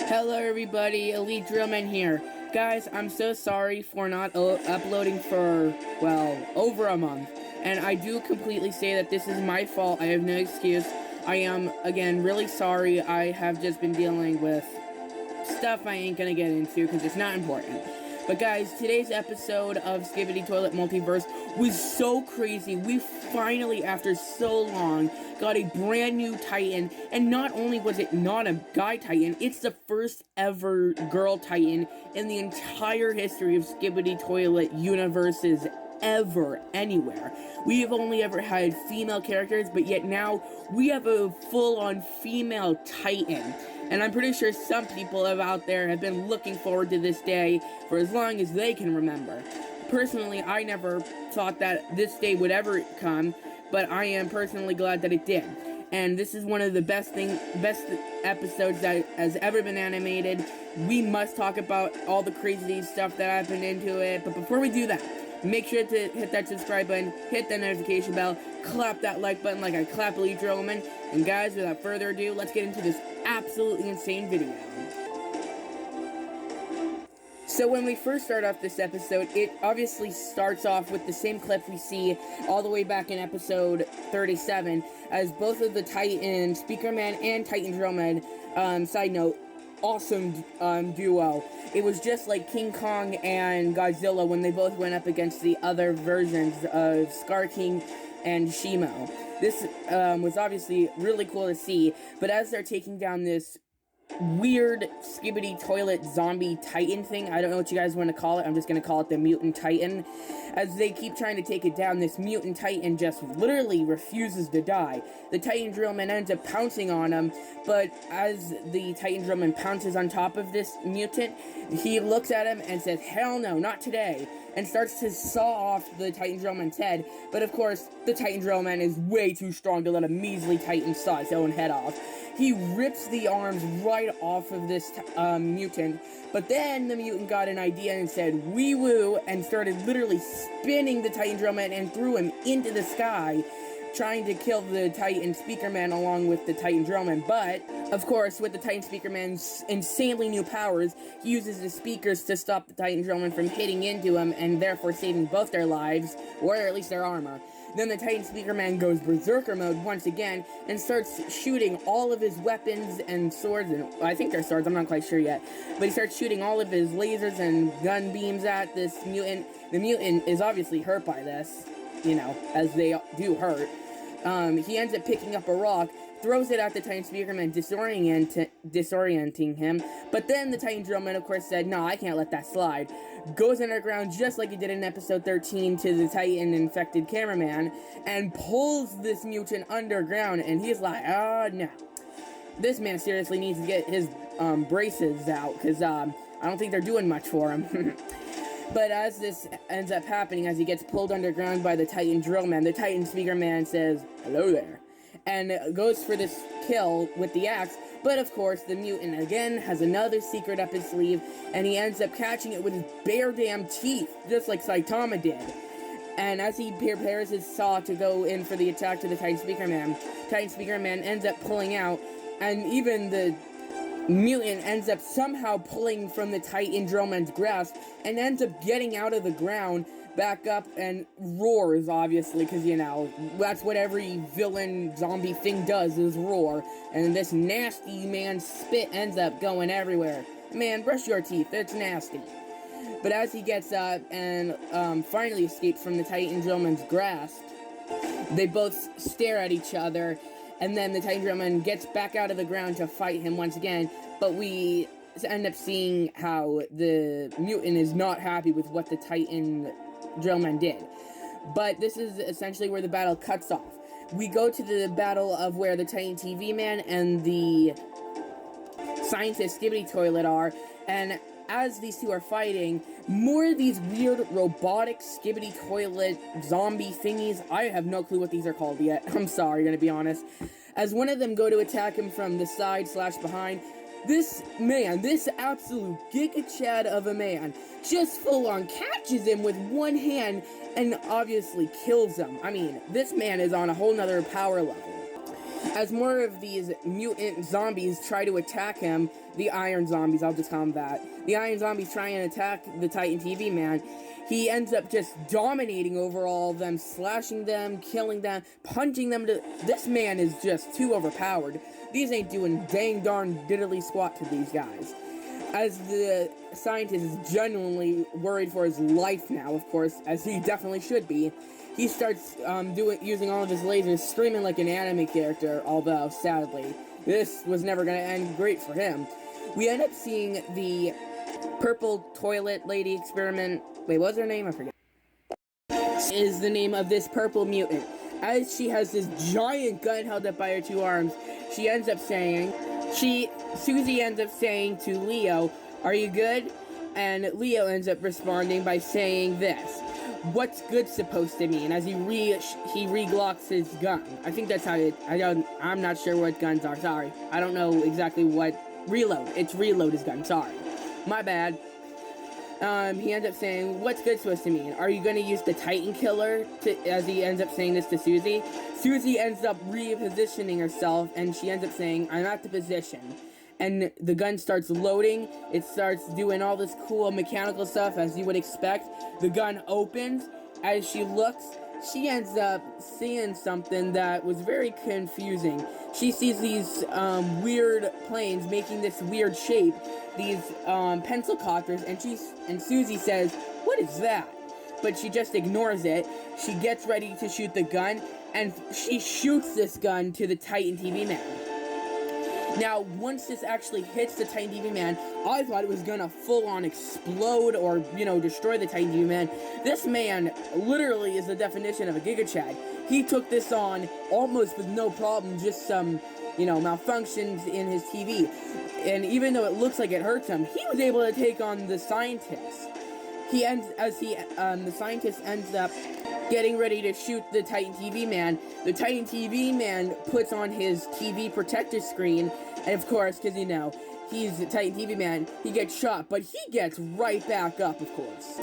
Hello everybody, Elite Drillman here. Guys, I'm so sorry for not uploading for, well, over a month. And I do completely say that this is my fault. I have no excuse. I am, again, really sorry. I have just been dealing with stuff I ain't gonna get into because it's not important. But guys, today's episode of Skibidi Toilet Multiverse was so crazy. We finally, after so long, got a brand new Titan, and not only was it not a guy Titan, it's the first ever girl Titan in the entire history of Skibidi Toilet universes ever, anywhere. We have only ever had female characters, but yet now we have a full-on female Titan. And I'm pretty sure some people out there have been looking forward to this day for as long as they can remember. Personally, I never thought that this day would ever come, but I am personally glad that it did. And this is one of the best episodes that has ever been animated. We must talk about all the crazy stuff that happened into it, but before we do that, make sure to hit that subscribe button, hit that notification bell, clap that like button like I clap Elite Drillman, and guys, without further ado, let's get into this absolutely insane video. So when we first start off this episode, it obviously starts off with the same clip we see all the way back in episode 37, as both of the Titan Speakerman and Titan Drillman, side note, awesome duo. It was just like King Kong and Godzilla when they both went up against the other versions of Scar King and Shimo. This was obviously really cool to see, but as they're taking down this weird Skibidi Toilet zombie Titan thing, I don't know what you guys want to call it, I'm just going to call it the Mutant Titan. As they keep trying to take it down, this Mutant Titan just literally refuses to die. The Titan Drillman ends up pouncing on him, but as the Titan Drillman pounces on top of this mutant, he looks at him and says, "Hell no, not today," and starts to saw off the Titan Drillman's head. But of course, the Titan Drillman is way too strong to let a measly Titan saw his own head off. He rips the arms right off of this mutant, but then the mutant got an idea and said, "Wee woo," and started literally spinning the Titan Drillman and threw him into the sky, trying to kill the Titan Speakerman along with the Titan Drillman. But, of course, with the Titan Speakerman's insanely new powers, he uses the speakers to stop the Titan Drillman from hitting into him and therefore saving both their lives, or at least their armor. Then the Titan Speakerman goes berserker mode once again and starts shooting all of his weapons and swords, and I think they're swords, I'm not quite sure yet, but he starts shooting all of his lasers and gun beams at this mutant. The mutant is obviously hurt by this, you know, as they do hurt. He ends up picking up a rock, throws it at the Titan Speakerman, disorienting him, but then the Titan Drillman, of course, said, "No, I can't let that slide." Goes underground just like he did in episode 13 to the Titan-infected cameraman, and pulls this mutant underground, and he's like, "Oh, no. This man seriously needs to get his braces out, because I don't think they're doing much for him." But as this ends up happening, as he gets pulled underground by the Titan Drillman, the Titan Speakerman says, "Hello there," and goes for this kill with the axe. But of course, the mutant again has another secret up his sleeve, and he ends up catching it with his bare damn teeth, just like Saitama did. And as he prepares his saw to go in for the attack to the Titan Speakerman ends up pulling out, and even the mutant ends up somehow pulling from the Titan Drillman's grasp, and ends up getting out of the ground, back up, and roars, obviously, because, you know, that's what every villain zombie thing does, is roar. And this nasty man's spit ends up going everywhere. Man, brush your teeth, it's nasty. But as he gets up and finally escapes from the Titan Drillman's grasp, they both stare at each other, and then the Titan Drillman gets back out of the ground to fight him once again, but we end up seeing how the mutant is not happy with what the Titan Drillman did. But this is essentially where the battle cuts off. We go to the battle of where the Titan TV Man and the scientist Skibidi Toilet are, and as these two are fighting, more of these weird robotic Skibidi Toilet zombie thingies. I have no clue what these are called yet. I'm sorry, gonna be honest. As one of them go to attack him from the side / behind, this man, this absolute Giga Chad of a man, just full on catches him with one hand and obviously kills him. I mean, this man is on a whole nother power level. As more of these mutant zombies try to attack him, the Iron Zombies, I'll just call them that. The Iron Zombies try and attack the Titan TV man. He ends up just dominating over all of them, slashing them, killing them, punching them. This man is just too overpowered. These ain't doing dang darn diddly squat to these guys. As the scientist is genuinely worried for his life now, of course, as he definitely should be, he starts using all of his lasers, screaming like an anime character, although, sadly, this was never going to end great for him. We end up seeing the purple toilet lady experiment. Wait, what was her name? I forget. Is the name of this purple mutant. As she has this giant gun held up by her two arms, she ends up saying, Susie ends up saying to Leo, "Are you good?" And Leo ends up responding by saying this, "What's good supposed to mean?" As he re-glocks his gun. I think that's how I'm not sure what guns are, sorry. I don't know exactly what, reload. It's reload his gun, sorry. My bad. He ends up saying, "What's good supposed to mean? Are you going to use the Titan Killer?" As he ends up saying this to Susie. Susie ends up repositioning herself, and she ends up saying, "I'm at the position." And the gun starts loading. It starts doing all this cool mechanical stuff, as you would expect. The gun opens. As she looks, she ends up seeing something that was very confusing. She sees these weird planes making this weird shape, these pencil copters, and Susie says, "What is that?" But she just ignores it. She gets ready to shoot the gun, and she shoots this gun to the Titan TV man. Now, once this actually hits the Titan TV man, I thought it was gonna full-on explode or, destroy the Titan TV man. This man literally is the definition of a Giga Chad. He took this on almost with no problem, just some, malfunctions in his TV. And even though it looks like it hurts him, he was able to take on the scientist. The scientist ends up getting ready to shoot the Titan TV man. The Titan TV man puts on his TV protector screen, and of course, because he's the Titan TV man, he gets shot, but he gets right back up, of course.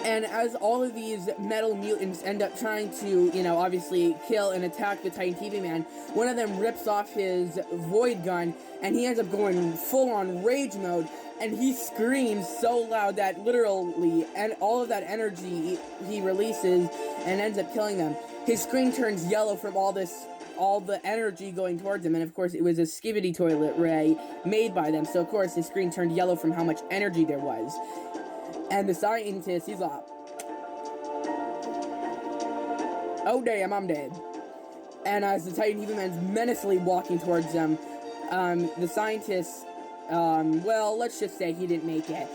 And as all of these metal mutants end up trying to, obviously kill and attack the Titan TV man, one of them rips off his void gun, and he ends up going full-on rage mode, and he screams so loud that literally, and all of that energy he releases and ends up killing them. His screen turns yellow from all the energy going towards him, and of course it was a Skibidi toilet ray made by them, so of course his screen turned yellow from how much energy there was. And the scientist, he's like, "Oh damn, I'm dead." And as the Titan TV man's menacingly walking towards them, the scientist, let's just say he didn't make it.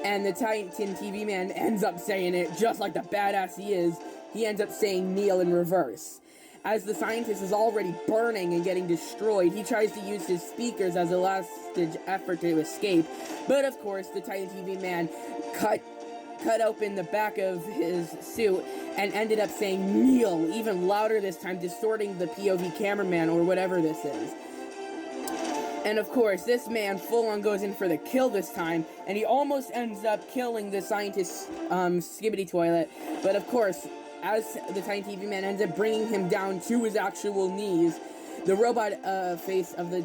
And the Titan TV man ends up saying it just like the badass he is. He ends up saying "kneel" in reverse. As the scientist is already burning and getting destroyed, he tries to use his speakers as a last-ditch effort to escape. But of course, the Titan TV man cut open the back of his suit and ended up saying "kneel" even louder this time, distorting the POV cameraman or whatever this is. And of course, this man full-on goes in for the kill this time, and he almost ends up killing the scientist's Skibidi toilet. But of course, as the Titan TV man ends up bringing him down to his actual knees, the robot face of the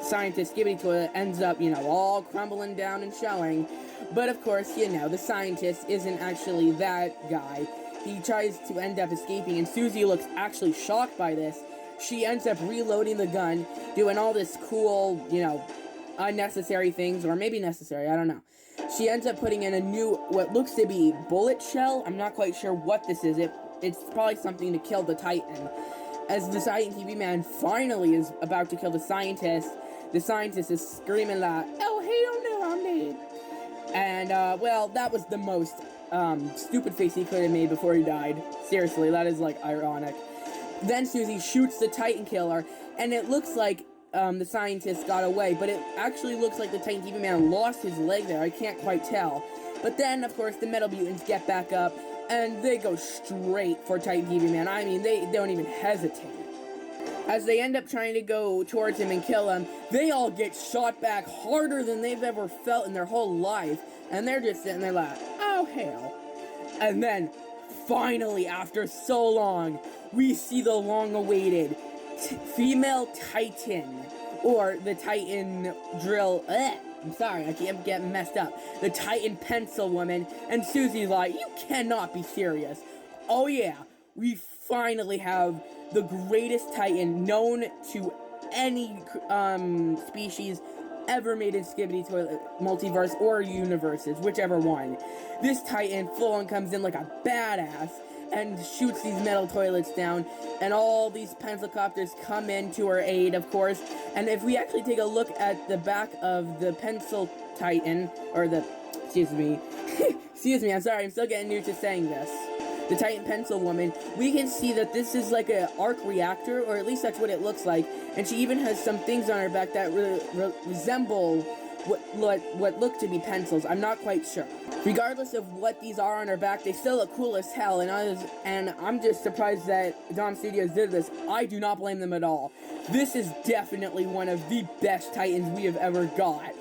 scientist Skibidi toilet ends up, all crumbling down and showing. But of course, the scientist isn't actually that guy. He tries to end up escaping, and Susie looks actually shocked by this. She ends up reloading the gun, doing all this cool, unnecessary things, or maybe necessary, I don't know. She ends up putting in a new, what looks to be bullet shell. I'm not quite sure what this is. It's probably something to kill the Titan. As the Titan TV man finally is about to kill the scientist is screaming like, "Oh, hell no, I'm dead." And, that was the most stupid face he could have made before he died. Seriously, that is, ironic. Then Susie shoots the Titan killer, and it looks like the scientist got away, but it actually looks like the Titan TV man lost his leg there. I can't quite tell. But then, of course, the metal mutants get back up, and they go straight for Titan TV man. I mean, they don't even hesitate. As they end up trying to go towards him and kill him, they all get shot back harder than they've ever felt in their whole life, and they're just sitting there like, "Oh, hell." And then, finally, after so long, we see the long-awaited female Titan, or the Titan drill. I'm sorry, I keep getting messed up. The Titan pencil woman, and Susie's like, you cannot be serious. Oh yeah, we finally have the greatest Titan known to any species ever made in Skibidi Toilet Multiverse or universes, whichever one. This Titan full-on comes in like a badass and shoots these metal toilets down, and all these pencil copters come in to her aid, of course. And if we actually take a look at the back of the pencil Titan, or the, excuse me, I'm sorry, I'm still getting new to saying this, the Titan pencil woman, we can see that this is like an arc reactor, or at least that's what it looks like, and she even has some things on her back that resemble what look to be pencils. I'm not quite sure. Regardless of what these are on her back, they still look cool as hell, and I'm just surprised that Dom Studios did this. I do not blame them at all. This is definitely one of the best Titans we have ever got.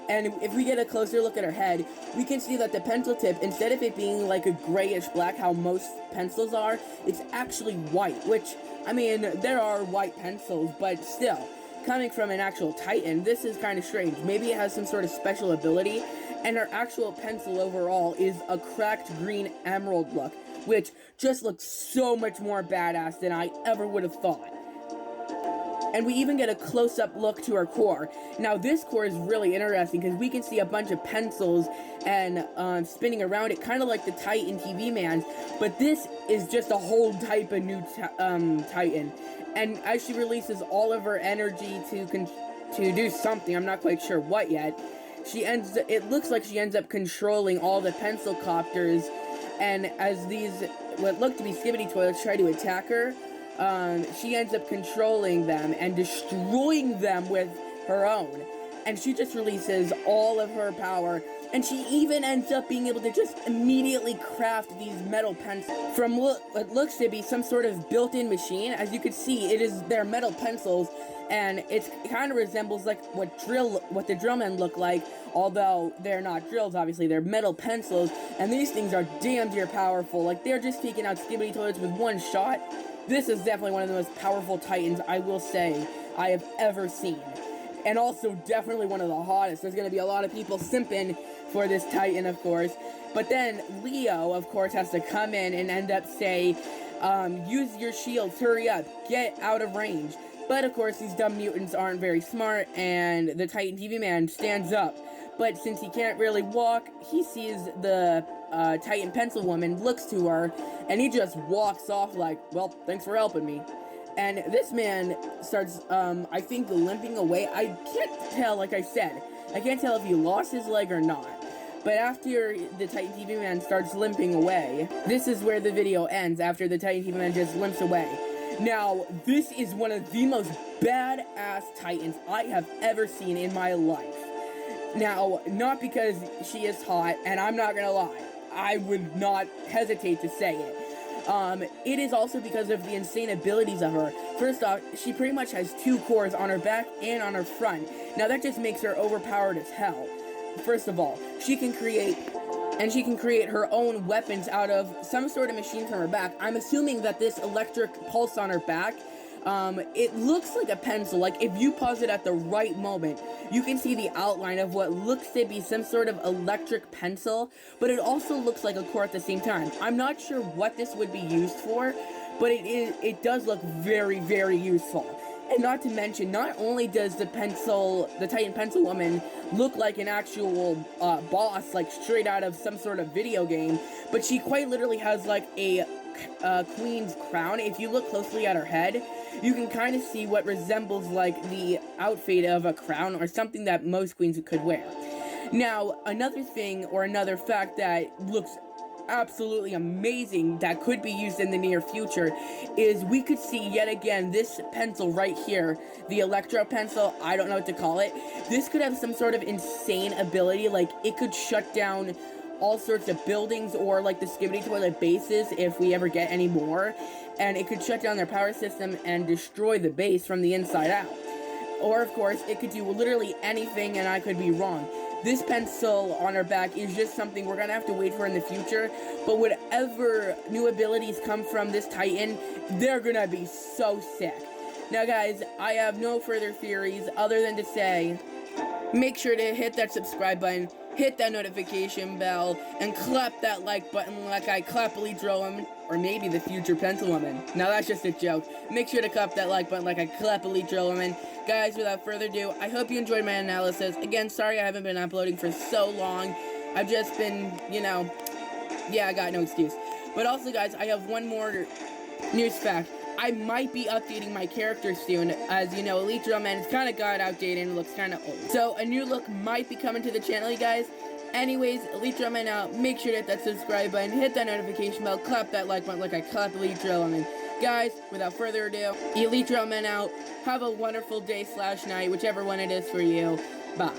And if we get a closer look at her head, we can see that the pencil tip, instead of it being like a grayish black, how most pencils are, it's actually white, which, I mean, there are white pencils, but still, coming from an actual Titan, this is kind of strange. Maybe it has some sort of special ability, and her actual pencil overall is a cracked green emerald look, which just looks so much more badass than I ever would have thought. And we even get a close-up look to her core. Now, this core is really interesting because we can see a bunch of pencils and spinning around it, kind of like the Titan TV man. But this is just a whole type of new Titan. And as she releases all of her energy to do something, I'm not quite sure what yet, it looks like she ends up controlling all the pencil copters. And as these, what look to be Skibidi toilets, try to attack her, she ends up controlling them and destroying them with her own. And she just releases all of her power. And she even ends up being able to just immediately craft these metal pencils from what looks to be some sort of built-in machine. As you can see, they're metal pencils, and it kind of resembles like what the drillmen look like, although they're not drills, obviously, they're metal pencils, and these things are damn dear powerful. Like, they're just taking out Skibidi toilets with one shot. This is definitely one of the most powerful Titans, I will say, I have ever seen. And also definitely one of the hottest. There's going to be a lot of people simping for this Titan, of course. But then Leo, of course, has to come in and end up say, use your shields, hurry up, get out of range. But of course, these dumb mutants aren't very smart, and the Titan TV man stands up. But since he can't really walk, he sees the Titan pencil woman, looks to her, and he just walks off like, well, thanks for helping me. And this man starts, I think, limping away. I can't tell, like I said, I can't tell if he lost his leg or not. But after the Titan TV man starts limping away, this is where the video ends, after the Titan TV man just limps away. Now, this is one of the most badass Titans I have ever seen in my life. Now, not because she is hot, and I'm not gonna lie, I would not hesitate to say it. It is also because of the insane abilities of her. First off, she pretty much has two cores on her back and on her front. Now that just makes her overpowered as hell. First of all, she can create her own weapons out of some sort of machine from her back. I'm assuming that this electric pulse on her back, it looks like a pencil. Like, if you pause it at the right moment, you can see the outline of what looks to be some sort of electric pencil, but it also looks like a core at the same time. I'm not sure what this would be used for, but it does look very, very useful. And not to mention, not only does the Titan pencil woman look like an actual boss, like straight out of some sort of video game, but she quite literally has like a queen's crown. If you look closely at her head, you can kind of see what resembles like the outfit of a crown or something that most queens could wear. Now, another thing or another fact that looks absolutely amazing that could be used in the near future is we could see yet again this pencil right here, the electro pencil, I don't know what to call it. This could have some sort of insane ability, like it could shut down all sorts of buildings or like the Skibidi toilet bases if we ever get any more, and it could shut down their power system and destroy the base from the inside out. Or of course it could do literally anything, and I could be wrong. This pencil on her back is just something we're gonna have to wait for in the future, but whatever new abilities come from this Titan, they're gonna be so sick. Now guys, I have no further theories other than to say, make sure to hit that subscribe button, hit that notification bell, and clap that like button like I clap Elytra Woman, or maybe the future Pencil Woman. Now that's just a joke. Make sure to clap that like button like I clap Elytra Woman. Guys, without further ado, I hope you enjoyed my analysis. Again, sorry I haven't been uploading for so long. I've just been, yeah, I got no excuse. But also guys, I have one more news fact. I might be updating my character soon. As you know, Elytra Man is kind of got outdated and looks kind of old. So a new look might be coming to the channel, you guys. Anyways, Elytra Man out. Make sure to hit that subscribe button, hit that notification bell, clap that like button like I clap Elytra Man. Guys, without further ado, Elytra Man out. Have a wonderful day / night, whichever one it is for you. Bye.